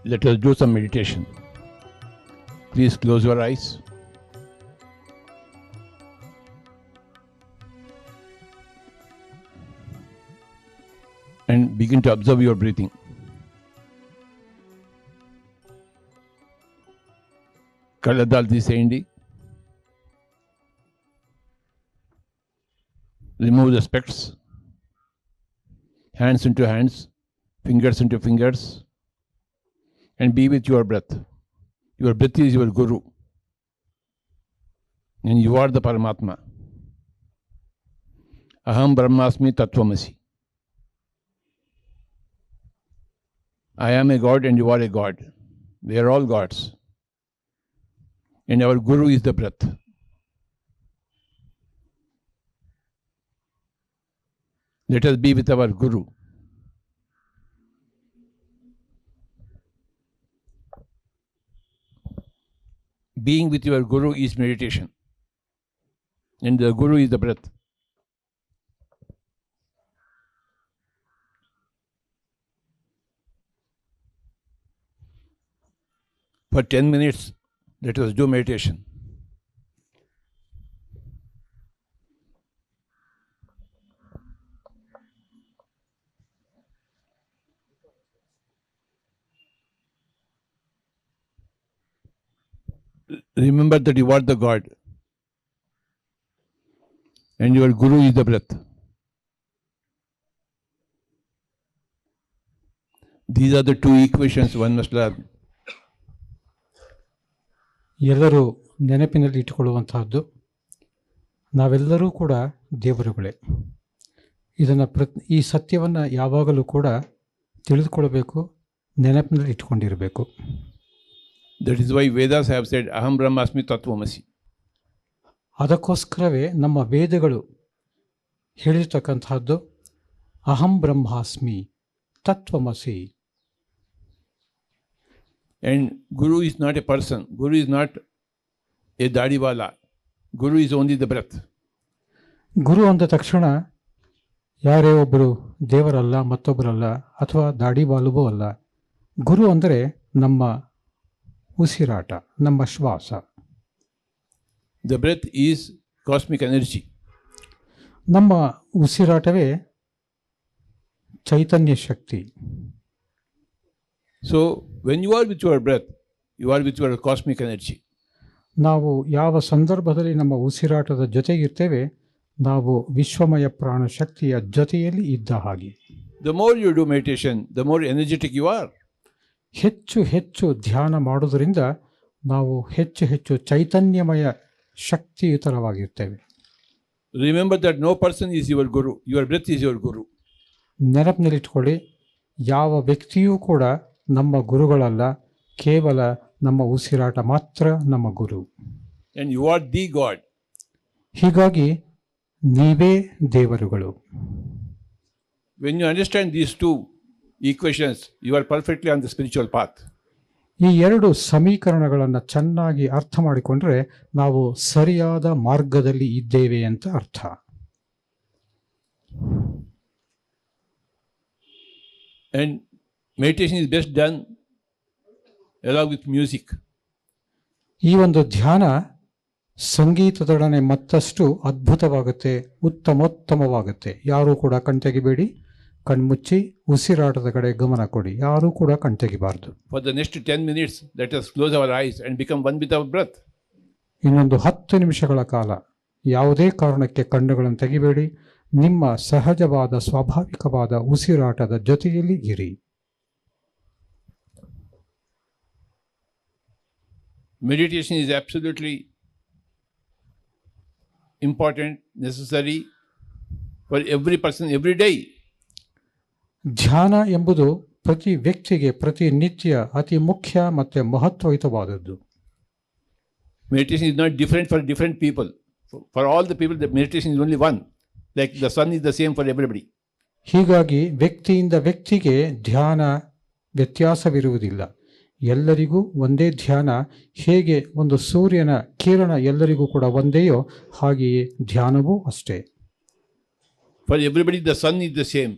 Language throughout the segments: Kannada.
Let us do some meditation. Please close your eyes. And begin to observe your breathing. Kaladalti Seindi. Remove the specs. Hands into hands. Fingers into fingers. And be with your breath. Your breath is your Guru. And you are the Paramatma. Aham Brahmasmi Tattvamasi. I am a God and you are a God. We are all gods. And our Guru is the breath. Let us be with our Guru. Being with your Guru is meditation. And the Guru is the breath. For 10 minutes, let us do meditation. Remember that you are the God. And your Guru is the breath. These are the two equations one must learn. ಎಲ್ಲರೂ ನೆನಪಿನಲ್ಲಿ ಇಟ್ಟುಕೊಳ್ಳುವಂತಹದ್ದು, ನಾವೆಲ್ಲರೂ ಕೂಡ ದೇವರುಗಳೇ. ಈ ಸತ್ಯವನ್ನು ಯಾವಾಗಲೂ ಕೂಡ ತಿಳಿದುಕೊಳ್ಳಬೇಕು, ನೆನಪಿನಲ್ಲಿ ಇಟ್ಟುಕೊಂಡಿರಬೇಕು. That is why Vedas have said, Aham Brahmasmi Tattvamasi. ಅದಕ್ಕೋಸ್ಕರವೇ ನಮ್ಮ ವೇದಗಳು ಹೇಳಿರ್ತಕ್ಕಂತಹದ್ದು ಅಹಂ ಬ್ರಹ್ಮಾಸ್ಮಿ ತತ್ವಮಸಿ. And Guru is not a person. Guru is not a dadiwala. Guru is only the breath. ಗುರು ಅಂದ ತಕ್ಷಣ ಯಾರೇ ಒಬ್ಬರು ದೇವರಲ್ಲ, ಮತ್ತೊಬ್ಬರಲ್ಲ, ಅಥವಾ ದಾಡಿವಾಲುವೂ ಅಲ್ಲ. ಗುರು ಅಂದರೆ ನಮ್ಮ ಉಸಿರಾಟ, ನಮ್ಮ ಶ್ವಾಸ. The breath is cosmic energy. ನಮ್ಮ ಉಸಿರಾಟವೇ ಚೈತನ್ಯ ಶಕ್ತಿ. So, when you are with your breath, you are with your cosmic energy. ನಾವು ಯಾವ ಸಂದರ್ಭದಲ್ಲಿ ನಮ್ಮ ಉಸಿರಾಟದ ಜೊತೆಗಿರ್ತೇವೆ, ನಾವು ವಿಶ್ವಮಯ ಪ್ರಾಣ ಶಕ್ತಿಯ ಜೊತೆಯಲ್ಲಿ ಇದ್ದ ಹಾಗೆ. The more you do meditation, the more energetic you are. ಹೆಚ್ಚು ಹೆಚ್ಚು ಧ್ಯಾನ ಮಾಡೋದರಿಂದ ನಾವು ಹೆಚ್ಚು ಹೆಚ್ಚು ಚೈತನ್ಯಮಯ ಶಕ್ತಿಯುತವಾಗಿರ್ತೇವೆ. Remember that no person is your Guru. Your breath is your Guru. ನೆನಪಿನಲ್ಲಿಟ್ಕೊಳ್ಳಿ, ಯಾವ ವ್ಯಕ್ತಿಯೂ ಕೂಡ ನಮ್ಮ ಗುರುಗಳಲ್ಲ, ಕೇವಲ ನಮ್ಮ ಉಸಿರಾಟ ಮಾತ್ರ ನಮ್ಮ ಗುರು. And you are the God. ಹೀಗಾಗಿ ನೀವೇ ದೇವರುಗಳು. When you understand these two equations, you are perfectly on the spiritual path. ಈ ಎರಡು ಸಮೀಕರಣಗಳನ್ನು ಚೆನ್ನಾಗಿ ಅರ್ಥ ಮಾಡಿಕೊಂಡ್ರೆ ನಾವು ಸರಿಯಾದ ಮಾರ್ಗದಲ್ಲಿ ಇದ್ದೇವೆ ಅಂತ ಅರ್ಥ. And meditation is best done along with music. ಈ ಒಂದು ಧ್ಯಾನ ಸಂಗೀತದೊಡನೆ ಮತ್ತಷ್ಟು ಅದ್ಭುತವಾಗುತ್ತೆ, ಉತ್ತಮೋತ್ತಮವಾಗುತ್ತೆ. ಯಾರೂ ಕೂಡ ಕಣ್ತೆಗಿಬೇಡಿ, ಕಣ್ಮುಚ್ಚಿ ಉಸಿರಾಟದ ಕಡೆ ಗಮನ ಕೊಡಿ. ಯಾರೂ ಕೂಡ ಕಣ್ತೆಗಿಬಾರ್ದು. For the next 10 minutes, let us close our eyes and become one with our breath. ಇನ್ನೊಂದು 10 ನಿಮಿಷಗಳ ಕಾಲ ಯಾವುದೇ ಕಾರಣಕ್ಕೆ ಕಣ್ಣುಗಳನ್ನು ತೆಗಿಬೇಡಿ, ನಿಮ್ಮ ಸಹಜವಾದ ಸ್ವಾಭಾವಿಕವಾದ ಉಸಿರಾಟದ ಜೊತೆಯಲ್ಲಿ ಇರಿ. Meditation is absolutely important, necessary for every person every day. ಧ್ಯಾನ ಎಂಬುದು ಪ್ರತಿ ವ್ಯಕ್ತಿಗೆ ಪ್ರತಿನಿತ್ಯ ಅತಿ ಮುಖ್ಯ ಮತ್ತು ಮಹತ್ವಯುತವಾದದ್ದು. Meditation is not different for different people. For all the people, the meditation is only one. Like the sun is the same for everybody. ಹೀಗಾಗಿ ವ್ಯಕ್ತಿಯಿಂದ ವ್ಯಕ್ತಿಗೆ ಧ್ಯಾನ ವ್ಯತ್ಯಾಸವಿರುವುದಿಲ್ಲ. ಎಲ್ಲರಿಗೂ ಒಂದೇ ಧ್ಯಾನ. ಹೇಗೆ ಒಂದು ಸೂರ್ಯನ ಕಿರಣ ಎಲ್ಲರಿಗೂ ಕೂಡ ಒಂದೇಯೋ ಹಾಗೆಯೇ ಧ್ಯಾನವೂ ಅಷ್ಟೇ. For everybody the sun is the same.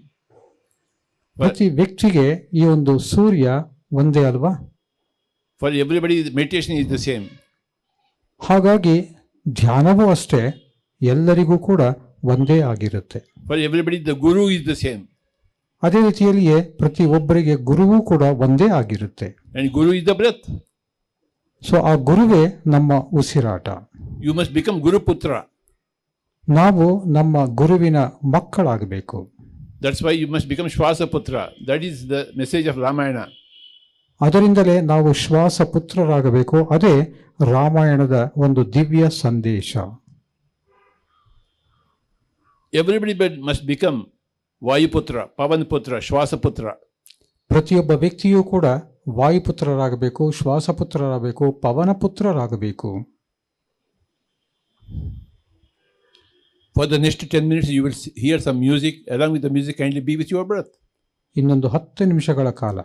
ಪ್ರತಿ ವ್ಯಕ್ತಿಗೆ ಈ ಒಂದು ಸೂರ್ಯ ಒಂದೇ ಅಲ್ವಾ? For everybody, meditation is the same. ಹಾಗಾಗಿ ಧ್ಯಾನವೂ ಅಷ್ಟೇ ಎಲ್ಲರಿಗೂ ಕೂಡ ಒಂದೇ ಆಗಿರುತ್ತೆ. For everybody, the guru is the same. ಅದೇ ರೀತಿಯಲ್ಲಿಯೇ ಪ್ರತಿಯೊಬ್ಬರಿಗೆ ಗುರುವೂ ಕೂಡ ಒಂದೇ ಆಗಿರುತ್ತೆ. And guru is the breath. So ಆ ಗುರುವೇ ನಮ್ಮ ಉಸಿರಾಟ. You must become Guru Putra. ನಾವು ನಮ್ಮ ಗುರುವಿನ ಮಕ್ಕಳಾಗಬೇಕು. That's why you must become Shwasa Putra. That is the message of Ramayana. ಅದರಿಂದಲೇ ನಾವು ಶ್ವಾಸ ಪುತ್ರರಾಗಬೇಕು. ಅದೇ ರಾಮಾಯಣದ ಒಂದು ದಿವ್ಯ ಸಂದೇಶ. Everybody must become Vayuputra, Pavanputra, Shwasaputra. ಪ್ರತಿಯೊಬ್ಬ ವ್ಯಕ್ತಿಯೂ ಕೂಡ ವಾಯುಪುತ್ರರಾಗಬೇಕು, ಶ್ವಾಸಪುತ್ರರಾಗಬೇಕು, ಪವನಪುತ್ರರಾಗಬೇಕು. For the next 10 minutes you will hear some music. Along with the music, kindly be with your breath. ಇನ್ನೊಂದು 10 ನಿಮಿಷಗಳ ಕಾಲ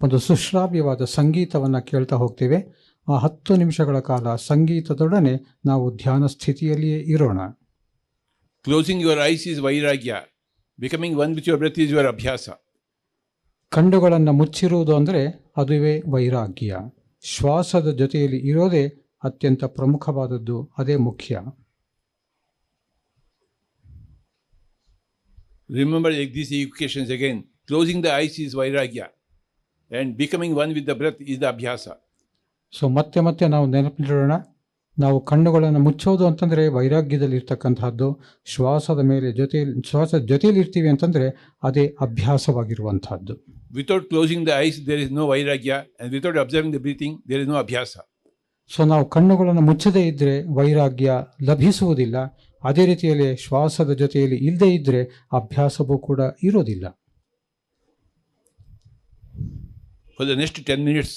ಒಂದು ಸುಶ್ರಾವ್ಯವಾದ ಸಂಗೀತವನ್ನು ಕೇಳ್ತಾ ಹೋಗ್ತೇವೆ. ಆ 10 ನಿಮಿಷಗಳ ಕಾಲ ಸಂಗೀತದೊಡನೆ ನಾವು ಧ್ಯಾನ ಸ್ಥಿತಿಯಲ್ಲಿಯೇ ಇರೋಣ. Closing your eyes is Vairagya. Becoming one with your breath is your Abhyasa. ಕಣ್ಣುಗಳನ್ನು ಮುಚ್ಚಿರುವುದು ಅಂದರೆ ಅದುವೇ ವೈರಾಗ್ಯ. ಶ್ವಾಸದ ಜೊತೆಯಲ್ಲಿ ಇರೋದೇ ಅತ್ಯಂತ ಪ್ರಮುಖವಾದದ್ದು, ಅದೇ ಮುಖ್ಯ. Remember these equations again. Closing the eyes is Vairagya. And becoming one with the breath is the Abhyasa. So ಮತ್ತೆ ನಾವು ನೆನಪಿಡೋಣ. ನಾವು ಕಣ್ಣುಗಳನ್ನು ಮುಚ್ಚೋದು ಅಂತಂದರೆ ವೈರಾಗ್ಯದಲ್ಲಿ ಇರ್ತಕ್ಕಂಥದ್ದು. ಶ್ವಾಸದ ಜೊತೆಯಲ್ಲಿ ಇರ್ತೀವಿ ಅಂತಂದರೆ ಅದೇ ಅಭ್ಯಾಸವಾಗಿರುವಂಥದ್ದು. Without closing the eyes, there is no Vairagya. And without observing the breathing, there is no Abhyasa. So ನಾವು ಕಣ್ಣುಗಳನ್ನು ಮುಚ್ಚದೇ ಇದ್ದರೆ ವೈರಾಗ್ಯ ಲಭಿಸುವುದಿಲ್ಲ. ಅದೇ ರೀತಿಯಲ್ಲಿ ಶ್ವಾಸದ ಜೊತೆಯಲ್ಲಿ ಇಲ್ಲದೇ ಇದ್ದರೆ ಅಭ್ಯಾಸವೂ ಕೂಡ ಇರೋದಿಲ್ಲ. For the next 10 minutes,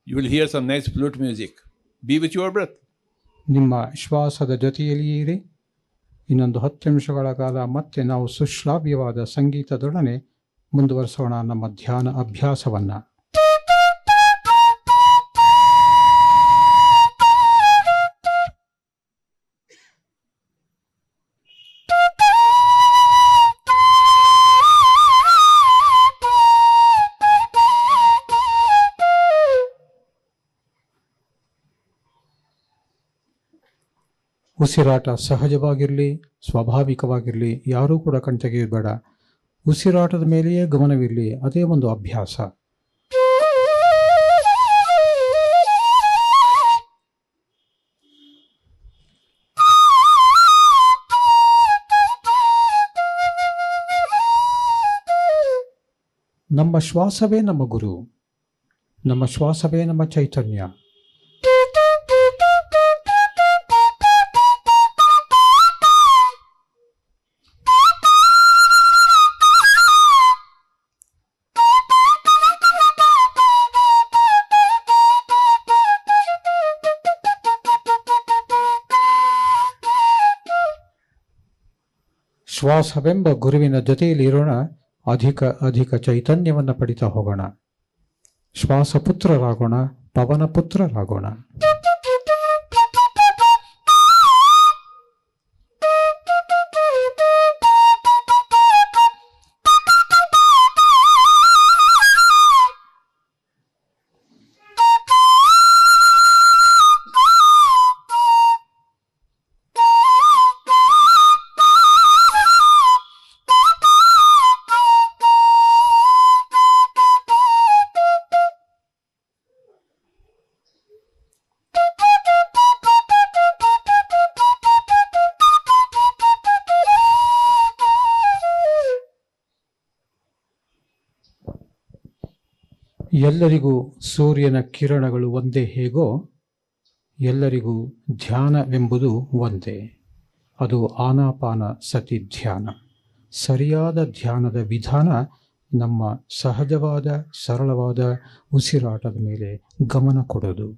you will hear some nice flute music. Be with your breath. ನಿಮ್ಮ ಶ್ವಾಸದ ಜೊತೆಯಲ್ಲಿಯೇ ಇರಿ. ಇನ್ನೊಂದು 10 ನಿಮಿಷಗಳ ಕಾಲ ಮತ್ತೆ ನಾವು ಸುಶ್ರಾವ್ಯವಾದ ಸಂಗೀತದೊಡನೆ ಮುಂದುವರಿಸೋಣ ನಮ್ಮ ಧ್ಯಾನ ಅಭ್ಯಾಸವನ್ನು. ಉಸಿರಾಟ ಸಹಜವಾಗಿರಲಿ, ಸ್ವಾಭಾವಿಕವಾಗಿರಲಿ, ಯಾರೂ ಕೂಡ ಕಣ್ತೆಗೆಯಬೇಡ. ಉಸಿರಾಟದ ಮೇಲೆಯೇ ಗಮನವಿರಲಿ, ಅದೇ ಒಂದು ಅಭ್ಯಾಸ. ನಮ್ಮ ಶ್ವಾಸವೇ ನಮ್ಮ ಗುರು, ನಮ್ಮ ಶ್ವಾಸವೇ ನಮ್ಮ ಚೈತನ್ಯ. ಶ್ವಾಸವೆಂಬ ಗುರುವಿನ ಜೊತೆಯಲ್ಲಿ ಇರೋಣ. ಅಧಿಕ ಚೈತನ್ಯವನ್ನು ಪಡಿತಾ ಹೋಗೋಣ. ಶ್ವಾಸಪುತ್ರರಾಗೋಣ, ಪವನಪುತ್ರರಾಗೋಣ. ಎಲ್ಲರಿಗೂ ಸೂರ್ಯನ ಕಿರಣಗಳು ಒಂದೇ ಹೇಗೋ ಎಲ್ಲರಿಗೂ ಧ್ಯಾನವೆಂಬುದು ಒಂದೇ. ಅದು ಆನಾಪಾನಸತಿ ಧ್ಯಾನ. ಸರಿಯಾದ ಧ್ಯಾನದ ವಿಧಾನ ನಮ್ಮ ಸಹಜವಾದ ಸರಳವಾದ ಉಸಿರಾಟದ ಮೇಲೆ ಗಮನ ಕೊಡೋದು.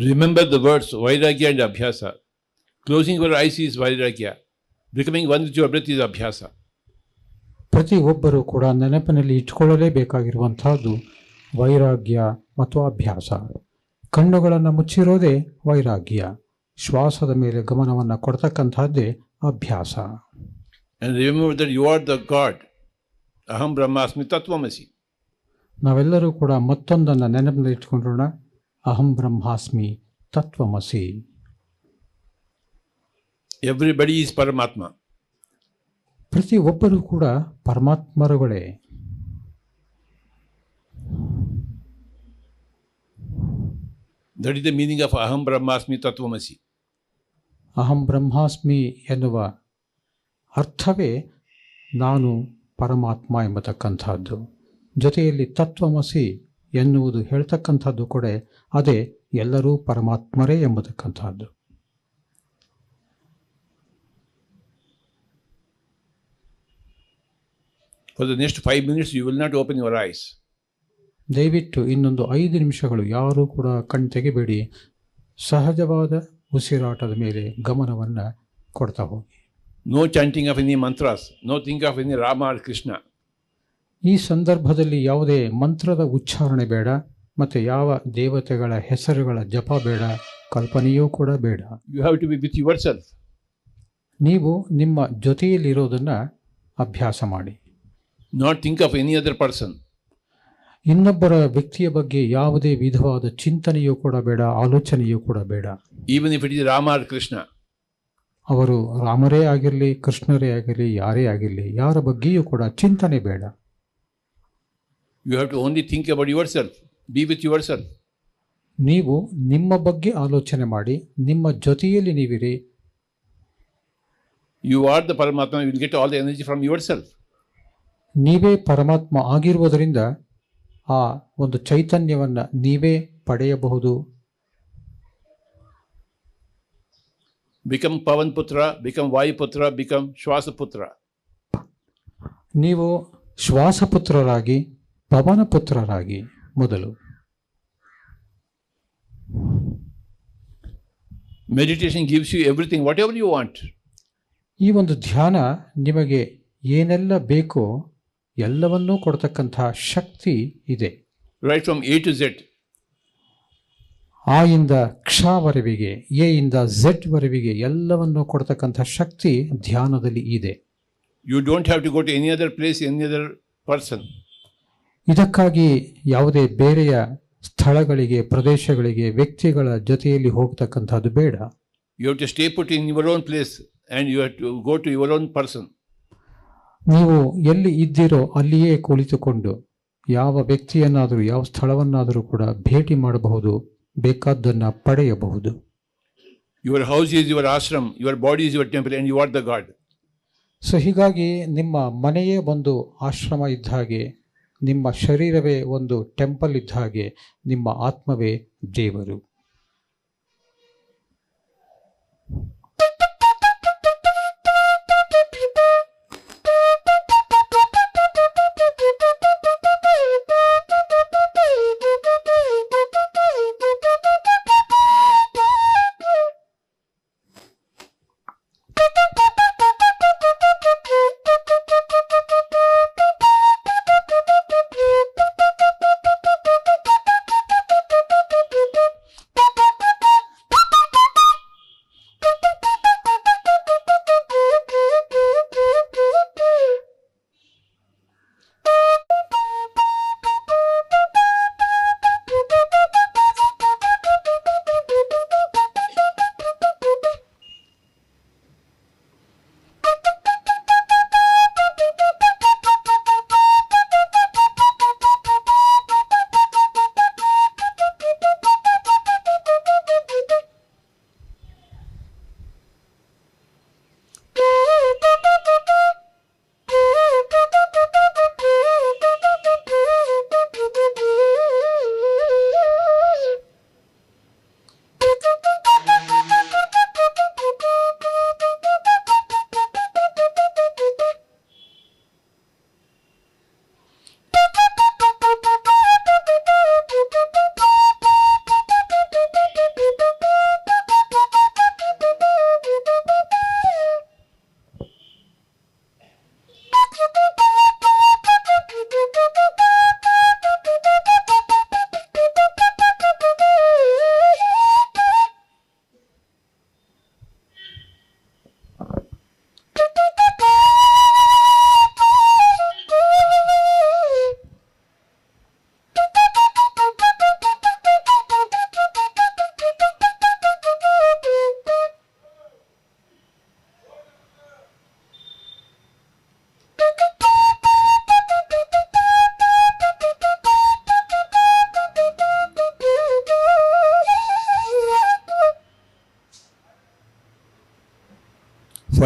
Remember the words Vairagya and Abhyasa. Closing your eyes is Vairagya. Becoming one with your breath is Abhyasa. ಪ್ರತಿಯೊಬ್ಬರೂ ಕೂಡ ನೆನಪಿನಲ್ಲಿ ಇಟ್ಕೊಳ್ಳಲೇಬೇಕಾಗಿರುವಂತಹದ್ದು ವೈರಾಗ್ಯ ಮತ್ತು ಅಭ್ಯಾಸ. ಕಣ್ಣುಗಳನ್ನು ಮುಚ್ಚಿರೋದೇ ವೈರಾಗ್ಯ. ಶ್ವಾಸದ ಮೇಲೆ ಗಮನವನ್ನು ಕೊಡ್ತಕ್ಕಂಥದ್ದೇ ಅಭ್ಯಾಸ. And remember that you are the God. Aham Brahmasmi Tattvamasi. ನಾವೆಲ್ಲರೂ ಕೂಡ ಮತ್ತೊಂದನ್ನು ನೆನಪಿನಲ್ಲಿ ಇಟ್ಕೊಂಡ್ರೋಣ. ಅಹಂ ಬ್ರಹ್ಮಾಸ್ಮಿ ತತ್ವಮಸಿ. Everybody is Paramatma. ಪ್ರತಿಯೊಬ್ಬರೂ ಕೂಡ ಪರಮಾತ್ಮರುಗಳೇ. That is the meaning of Aham Brahmasmi Tattvamasi. ಅಹಂ ಬ್ರಹ್ಮಾಸ್ಮಿ ಎನ್ನುವ ಅರ್ಥವೇ ನಾನು ಪರಮಾತ್ಮ ಎಂಬತಕ್ಕಂಥದ್ದು. ಜೊತೆಯಲ್ಲಿ ತತ್ವಮಸಿ ಎನ್ನುವುದು ಹೇಳ್ತಕ್ಕಂಥದ್ದು ಕೂಡ ಅದೇ ಎಲ್ಲರೂ ಪರಮಾತ್ಮರೇ ಎಂಬತಕ್ಕಂಥದ್ದು. For the next 5 minutes you will not open your eyes. ದಯವಿಟ್ಟು ಇನ್ನೊಂದು 5 ನಿಮಿಷಗಳು ಯಾರೂ ಕೂಡ ಕಣ್ಣು ತೆಗಿಬೇಡಿ. ಸಹಜವಾದ ಉಸಿರಾಟದ ಮೇಲೆ ಗಮನವನ್ನು ಕೊಡ್ತಾ ಹೋಗಿ. No chanting of any mantras, no think of any Rama or Krishna. ಈ ಸಂದರ್ಭದಲ್ಲಿ ಯಾವುದೇ ಮಂತ್ರದ ಉಚ್ಚಾರಣೆ ಬೇಡ, ಮತ್ತು ಯಾವ ದೇವತೆಗಳ ಹೆಸರುಗಳ ಜಪ ಬೇಡ, ಕಲ್ಪನೆಯೂ ಕೂಡ ಬೇಡ. You have to be with yourself. ನೀವು ನಿಮ್ಮ ಜೊತೆಯಲ್ಲಿರೋದನ್ನು ಅಭ್ಯಾಸ ಮಾಡಿ. Not think of any other person. ಇನ್ನೊಬ್ಬರ ವ್ಯಕ್ತಿಯ ಬಗ್ಗೆ ಯಾವುದೇ ವಿಧವಾದ ಚಿಂತನೆಯೂ ಕೂಡ ಬೇಡ, ಆಲೋಚನೆಯೂ ಕೂಡ ಬೇಡ. Even if it is Rama or Krishna. ಅವರು ರಾಮರೇ ಆಗಿರಲಿ, ಕೃಷ್ಣರೇ ಆಗಿರಲಿ, ಯಾರೇ ಆಗಿರಲಿ, ಯಾರ ಬಗ್ಗೆಯೂ ಕೂಡ ಚಿಂತನೆ ಬೇಡ. You have to only think about yourself. Be with yourself. ನೀವು ನಿಮ್ಮ ಬಗ್ಗೆ ಆಲೋಚನೆ ಮಾಡಿ, ನಿಮ್ಮ ಜೊತೆಯಲ್ಲಿ ನೀವಿರಿ. You are the Paramatma, you will get all the energy from yourself. ನೀವೇ ಪರಮಾತ್ಮ ಆಗಿರುವುದರಿಂದ ಆ ಒಂದು ಚೈತನ್ಯವನ್ನು ನೀವೇ ಪಡೆಯಬಹುದು. Become Pavan Putra, become Vayu Putra, become Shwasa Putra. ನೀವು ಶ್ವಾಸಪುತ್ರರಾಗಿ, ಪವನ ಪುತ್ರರಾಗಿ ಮೊದಲು. Meditation gives you everything, whatever you want. ಈ ಒಂದು ಧ್ಯಾನ ನಿಮಗೆ ಏನೆಲ್ಲ ಬೇಕೋ ಎಲ್ಲವನ್ನೂ ಕೊಡ್ತಕ್ಕಂಥ ಶಕ್ತಿ ಇದೆ. Right from A to Z. ಆ ಇಂದ ಕ್ಷವರೆವಿಗೆ, ಎ ಇಂದ ಝೆಡ್ ವರೆವಿಗೆ ಎಲ್ಲವನ್ನೂ ಕೊಡ್ತಕ್ಕಂಥ ಶಕ್ತಿ ಧ್ಯಾನದಲ್ಲಿ ಇದೆ. You don't have to go to any other place, any other person. ಇದಕ್ಕಾಗಿ ಯಾವುದೇ ಬೇರೆಯ ಸ್ಥಳಗಳಿಗೆ, ಪ್ರದೇಶಗಳಿಗೆ, ವ್ಯಕ್ತಿಗಳ ಜೊತೆಯಲ್ಲಿ ಹೋಗ್ತಕ್ಕಂಥದ್ದು ಬೇಡ. You have to stay put in your own place and you have to go to your own person. ನೀವು ಎಲ್ಲಿ ಇದ್ದೀರೋ ಅಲ್ಲಿಯೇ ಕುಳಿತುಕೊಂಡು ಯಾವ ವ್ಯಕ್ತಿಯನ್ನಾದರೂ, ಯಾವ ಸ್ಥಳವನ್ನಾದರೂ ಕೂಡ ಭೇಟಿ ಮಾಡಬಹುದು, ಬೇಕಾದ್ದನ್ನು ಪಡೆಯಬಹುದು. Your house is your ashram, your body is your temple, and you are the God. So ಹೀಗಾಗಿ ನಿಮ್ಮ ಮನೆಯೇ ಒಂದು ಆಶ್ರಮ ಇದ್ದ ಹಾಗೆ, ನಿಮ್ಮ ಶರೀರವೇ ಒಂದು ಟೆಂಪಲ್ ಇದ್ದ ಹಾಗೆ, ನಿಮ್ಮ ಆತ್ಮವೇ ದೇವರು.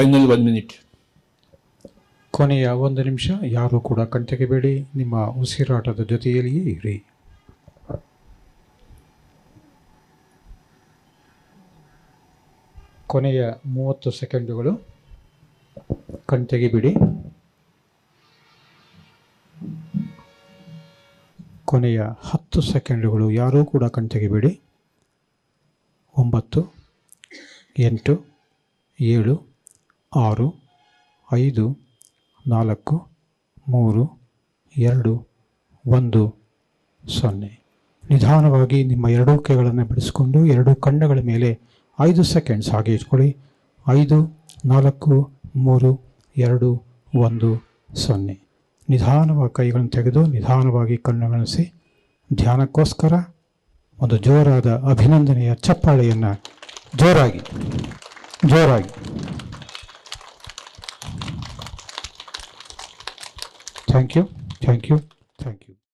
Final 1 minute. ಕೊನೆಯ 1 ನಿಮಿಷ. ಯಾರೂ ಕೂಡ ಕಣ್ತೆಗೆಬೇಡಿ, ನಿಮ್ಮ ಉಸಿರಾಟದ ಜೊತೆಯಲ್ಲಿಯೇ ಇರಿ. ಕೊನೆಯ 30 ಸೆಕೆಂಡುಗಳು. ಕಣ್ತೆಗೆಬಿಡಿ. ಕೊನೆಯ 10 ಸೆಕೆಂಡುಗಳು. ಯಾರೂ ಕೂಡ ಕಣ್ತೆಗೆಬೇಡಿ. 9, 8, 7, 6, 5, 4, 3, 2, 1, 0. ನಿಧಾನವಾಗಿ ನಿಮ್ಮ ಎರಡೂ ಕೈಗಳನ್ನು ಬಿಡಿಸಿಕೊಂಡು ಎರಡೂ ಕಣ್ಣುಗಳ ಮೇಲೆ 5 ಸೆಕೆಂಡ್ಸ್ ಹಾಗೆ ಇಟ್ಕೊಳ್ಳಿ. 5, 4, 3, 2, 1, 0. ನಿಧಾನವಾಗಿ ಕೈಗಳನ್ನು ತೆಗೆದು ನಿಧಾನವಾಗಿ ಕಣ್ಣುಗಳಿಸಿ ಧ್ಯಾನಕ್ಕೋಸ್ಕರ ಒಂದು ಜೋರಾದ ಅಭಿನಂದನೆಯ ಚಪ್ಪಾಳೆಯನ್ನು ಜೋರಾಗಿ. Thank you.